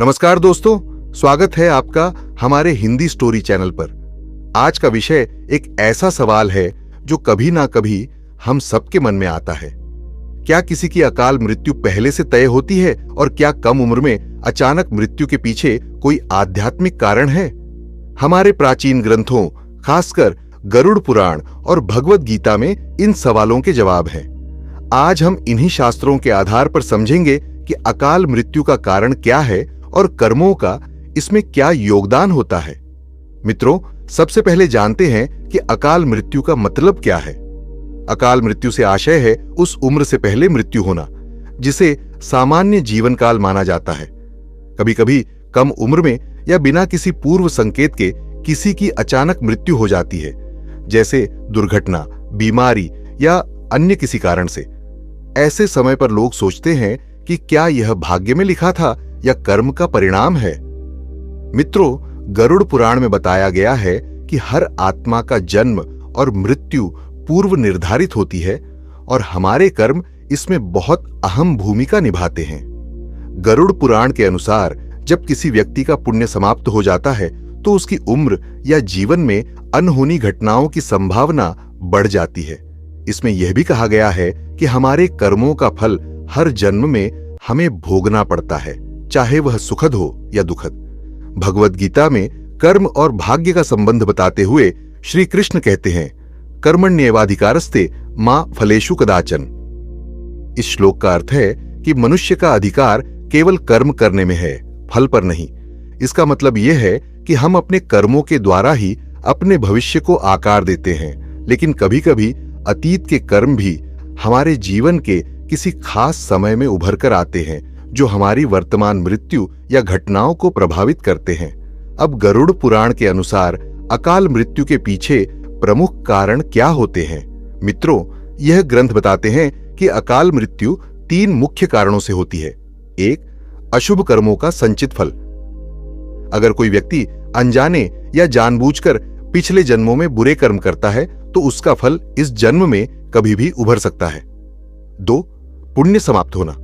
नमस्कार दोस्तों, स्वागत है आपका हमारे हिंदी स्टोरी चैनल पर। आज का विषय एक ऐसा सवाल है जो कभी ना कभी हम सबके मन में आता है। क्या किसी की अकाल मृत्यु पहले से तय होती है और क्या कम उम्र में अचानक मृत्यु के पीछे कोई आध्यात्मिक कारण है? हमारे प्राचीन ग्रंथों, खासकर गरुड़ पुराण और भगवद गीता में इन सवालों के जवाब हैं। आज हम इन्हीं शास्त्रों के आधार पर समझेंगे कि अकाल मृत्यु का कारण क्या है और कर्मों का इसमें क्या योगदान होता है। मित्रों, सबसे पहले जानते हैं कि अकाल मृत्यु का मतलब क्या है। अकाल मृत्यु से आशय है उस उम्र से पहले मृत्यु होना जिसे सामान्य जीवन काल माना जाता है। कभी कभी कम उम्र में या बिना किसी पूर्व संकेत के किसी की अचानक मृत्यु हो जाती है, जैसे दुर्घटना, बीमारी या अन्य किसी कारण से। ऐसे समय पर लोग सोचते हैं कि क्या यह भाग्य में लिखा था या कर्म का परिणाम है। मित्रों, गरुड़ पुराण में बताया गया है कि हर आत्मा का जन्म और मृत्यु पूर्व निर्धारित होती है और हमारे कर्म इसमें बहुत अहम भूमिका निभाते हैं। गरुड़ पुराण के अनुसार जब किसी व्यक्ति का पुण्य समाप्त हो जाता है तो उसकी उम्र या जीवन में अनहोनी घटनाओं की संभावना बढ़ जाती है। इसमें यह भी कहा गया है कि हमारे कर्मों का फल हर जन्म में हमें भोगना पड़ता है, चाहे वह सुखद हो या दुखद। भगवद गीता में कर्म और भाग्य का संबंध बताते हुए श्री कृष्ण कहते हैं, कर्मण्येवाधिकारस्ते मा फलेषु कदाचन। इस श्लोक का अर्थ है कि मनुष्य का अधिकार केवल कर्म करने में है, फल पर नहीं। इसका मतलब यह है कि हम अपने कर्मों के द्वारा ही अपने भविष्य को आकार देते हैं, लेकिन कभी कभी अतीत के कर्म भी हमारे जीवन के किसी खास समय में उभर कर आते हैं जो हमारी वर्तमान मृत्यु या घटनाओं को प्रभावित करते हैं। अब गरुड़ पुराण के अनुसार अकाल मृत्यु के पीछे प्रमुख कारण क्या होते हैं? मित्रों, यह ग्रंथ बताते हैं कि अकाल मृत्यु 3 मुख्य कारणों से होती है। 1, अशुभ कर्मों का संचित फल। अगर कोई व्यक्ति अनजाने या जानबूझकर पिछले जन्मों में बुरे कर्म करता है तो उसका फल इस जन्म में कभी भी उभर सकता है। 2, पुण्य समाप्त होना।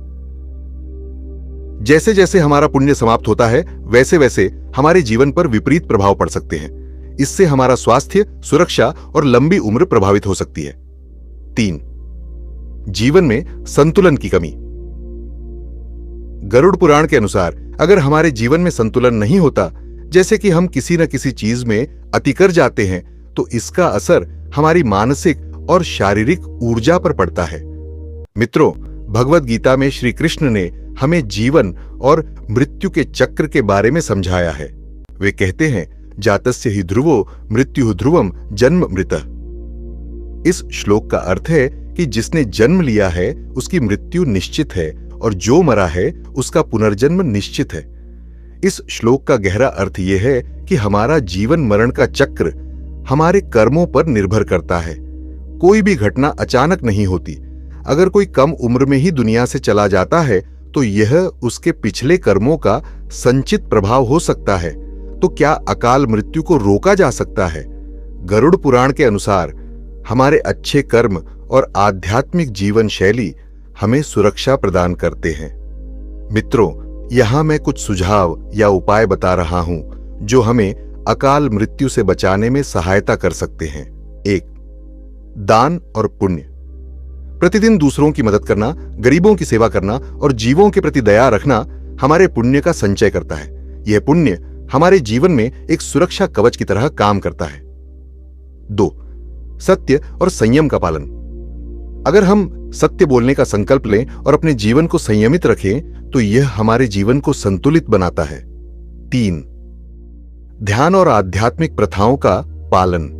जैसे जैसे हमारा पुण्य समाप्त होता है वैसे वैसे हमारे जीवन पर विपरीत प्रभाव पड़ सकते हैं। इससे हमारा स्वास्थ्य, सुरक्षा और लंबी उम्र प्रभावित हो सकती है। 3, जीवन में संतुलन की कमी। गरुड़ पुराण के अनुसार अगर हमारे जीवन में संतुलन नहीं होता, जैसे कि हम किसी न किसी चीज में अति कर जाते हैं, तो इसका असर हमारी मानसिक और शारीरिक ऊर्जा पर पड़ता है। मित्रों, भगवद गीता में श्री कृष्ण ने हमें जीवन और मृत्यु के चक्र के बारे में समझाया है। वे कहते हैं, जातस्य हि ध्रुवो मृत्यु ध्रुवम जन्म मृतः। इस श्लोक का अर्थ है कि जिसने जन्म लिया है उसकी मृत्यु निश्चित है और जो मरा है उसका पुनर्जन्म निश्चित है। इस श्लोक का गहरा अर्थ यह है कि हमारा जीवन मरण का चक्र हमारे कर्मों पर निर्भर करता है। कोई भी घटना अचानक नहीं होती। अगर कोई कम उम्र में ही दुनिया से चला जाता है तो यह उसके पिछले कर्मों का संचित प्रभाव हो सकता है। तो क्या अकाल मृत्यु को रोका जा सकता है? गरुड़ पुराण के अनुसार हमारे अच्छे कर्म और आध्यात्मिक जीवन शैली हमें सुरक्षा प्रदान करते हैं। मित्रों, यहां मैं कुछ सुझाव या उपाय बता रहा हूं जो हमें अकाल मृत्यु से बचाने में सहायता कर सकते हैं। 1, दान और पुण्य। प्रतिदिन दूसरों की मदद करना, गरीबों की सेवा करना और जीवों के प्रति दया रखना हमारे पुण्य का संचय करता है। यह पुण्य हमारे जीवन में एक सुरक्षा कवच की तरह काम करता है। 2, सत्य और संयम का पालन। अगर हम सत्य बोलने का संकल्प लें और अपने जीवन को संयमित रखें तो यह हमारे जीवन को संतुलित बनाता है। 3, ध्यान और आध्यात्मिक प्रथाओं का पालन।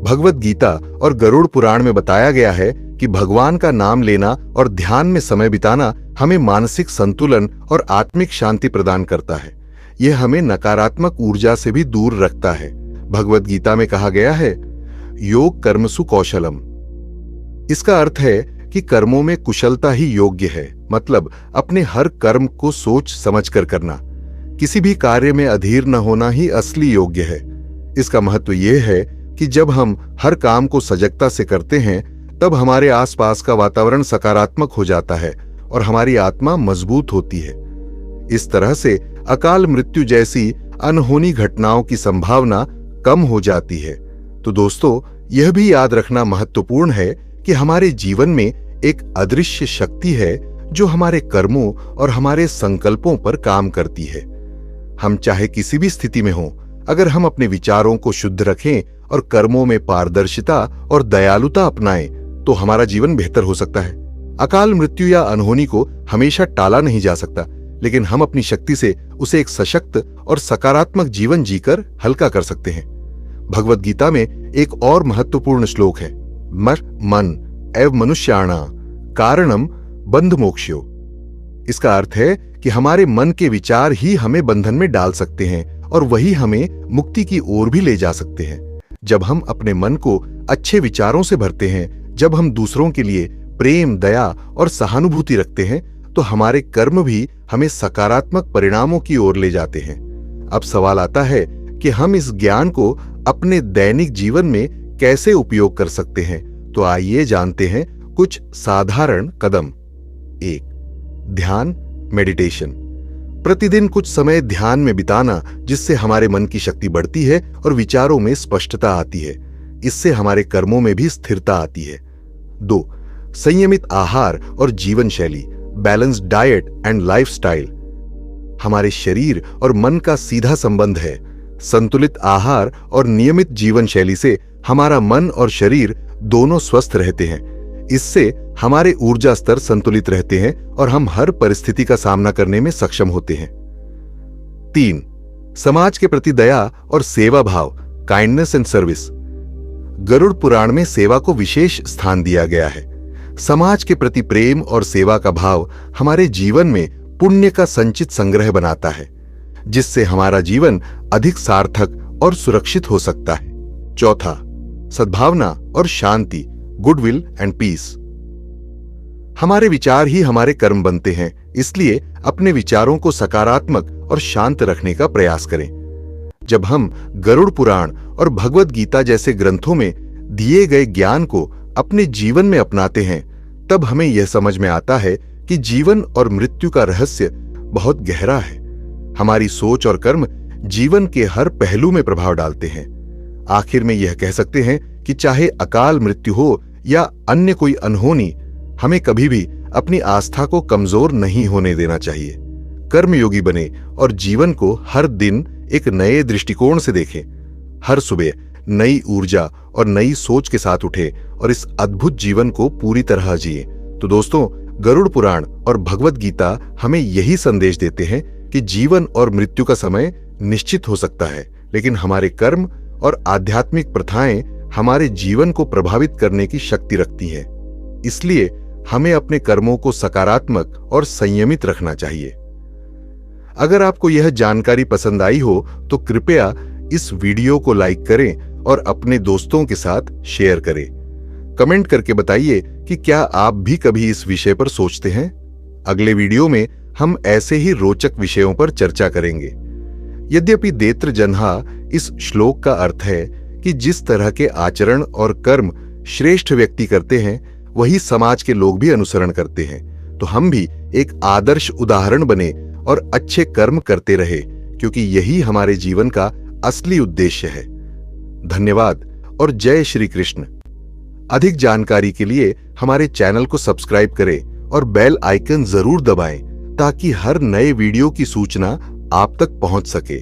भगवद गीता और गरुड़ पुराण में बताया गया है कि भगवान का नाम लेना और ध्यान में समय बिताना हमें मानसिक संतुलन और आत्मिक शांति प्रदान करता है। यह हमें नकारात्मक ऊर्जा से भी दूर रखता है। भगवद गीता में कहा गया है, योग कर्मसु कौशलम। इसका अर्थ है कि कर्मों में कुशलता ही योग्य है, मतलब अपने हर कर्म को सोच समझ कर करना। किसी भी कार्य में अधीर न होना ही असली योग्य है। इसका महत्व यह है कि जब हम हर काम को सजगता से करते हैं तब हमारे आसपास का वातावरण सकारात्मक हो जाता है और हमारी आत्मा मजबूत होती है। इस तरह से अकाल मृत्यु जैसी अनहोनी घटनाओं की संभावना कम हो जाती है। तो दोस्तों, यह भी याद रखना महत्वपूर्ण है कि हमारे जीवन में एक अदृश्य शक्ति है जो हमारे कर्मों और हमारे संकल्पों पर काम करती है। हम चाहे किसी भी स्थिति में हों, अगर हम अपने विचारों को शुद्ध रखें और कर्मों में पारदर्शिता और दयालुता अपनाएं, तो हमारा जीवन बेहतर हो सकता है। अकाल मृत्यु या अनहोनी को हमेशा टाला नहीं जा सकता, लेकिन हम अपनी शक्ति से उसे एक सशक्त और सकारात्मक जीवन जीकर हल्का कर सकते हैं। भगवद गीता में एक और महत्वपूर्ण श्लोक है, मन एव मनुष्याणा कारणम बंध मोक्षो। इसका अर्थ है कि हमारे मन के विचार ही हमें बंधन में डाल सकते हैं और वही हमें मुक्ति की ओर भी ले जा सकते हैं। जब हम अपने मन को अच्छे विचारों से भरते हैं, जब हम दूसरों के लिए प्रेम, दया और सहानुभूति रखते हैं, तो हमारे कर्म भी हमें सकारात्मक परिणामों की ओर ले जाते हैं। अब सवाल आता है कि हम इस ज्ञान को अपने दैनिक जीवन में कैसे उपयोग कर सकते हैं। तो आइए जानते हैं कुछ साधारण कदम। 1. ध्यान, मेडिटेशन। प्रतिदिन कुछ समय ध्यान में बिताना, जिससे हमारे मन की शक्ति बढ़ती है और विचारों में स्पष्टता आती है। इससे हमारे कर्मों में भी स्थिरता आती है। 2. संयमित आहार और जीवन शैली, बैलेंस्ड डाइट एंड लाइफस्टाइल। हमारे शरीर और मन का सीधा संबंध है। संतुलित आहार और नियमित जीवन शैली से हमारा मन और शरीर दोनों स्वस्थ रहते हैं। इससे हमारे ऊर्जा स्तर संतुलित रहते हैं और हम हर परिस्थिति का सामना करने में सक्षम होते हैं। 3. समाज के प्रति दया और सेवा भाव, kindness and service. Garuda Purana में सेवा को विशेष स्थान दिया गया है। समाज के प्रति प्रेम और सेवा का भाव हमारे जीवन में पुण्य का संचित संग्रह बनाता है, जिससे हमारा जीवन अधिक सार्थक और सुरक्षित हो सकता है। 4. सद्भावना और शांति, गुडविल एंड पीस। हमारे विचार ही हमारे कर्म बनते हैं, इसलिए अपने विचारों को सकारात्मक और शांत रखने का प्रयास करें। जब हम गरुड़ पुराण और भगवद गीता जैसे ग्रंथों में दिए गए ज्ञान को अपने जीवन में अपनाते हैं, तब हमें यह समझ में आता है कि जीवन और मृत्यु का रहस्य बहुत गहरा है। हमारी सोच और कर्म जीवन के हर पहलू में प्रभाव डालते हैं। आखिर में यह कह सकते हैं कि चाहे अकाल मृत्यु हो या अन्य कोई अनहोनी, हमें कभी भी अपनी आस्था को कमजोर नहीं होने देना चाहिए। कर्मयोगी बने और जीवन को हर दिन एक नए दृष्टिकोण से देखें। हर सुबह नई ऊर्जा और नई सोच के साथ उठे और इस अद्भुत जीवन को पूरी तरह जिए। तो दोस्तों, गरुड़ पुराण और भगवद गीता हमें यही संदेश देते हैं कि जीवन और मृत्यु का समय निश्चित हो सकता है, लेकिन हमारे कर्म और आध्यात्मिक प्रथाएं हमारे जीवन को प्रभावित करने की शक्ति रखती हैं। इसलिए हमें अपने कर्मों को सकारात्मक और संयमित रखना चाहिए। अगर आपको यह जानकारी पसंद आई हो तो कृपया इस वीडियो को लाइक करें और अपने दोस्तों के साथ शेयर करें। कमेंट करके बताइए कि क्या आप भी कभी इस विषय पर सोचते हैं। अगले वीडियो में हम ऐसे ही रोचक विषयों पर चर्चा करेंगे। यद्यपि देत्र जन्हा इस श्लोक का अर्थ है कि जिस तरह के आचरण और कर्म श्रेष्ठ व्यक्ति करते हैं, वही समाज के लोग भी अनुसरण करते हैं। तो हम भी एक आदर्श उदाहरण बने और अच्छे कर्म करते रहे, क्योंकि यही हमारे जीवन का असली उद्देश्य है। धन्यवाद और जय श्री कृष्ण। अधिक जानकारी के लिए हमारे चैनल को सब्सक्राइब करें और बेल आइकन जरूर दबाएं, ताकि हर नए वीडियो की सूचना आप तक पहुंच सके।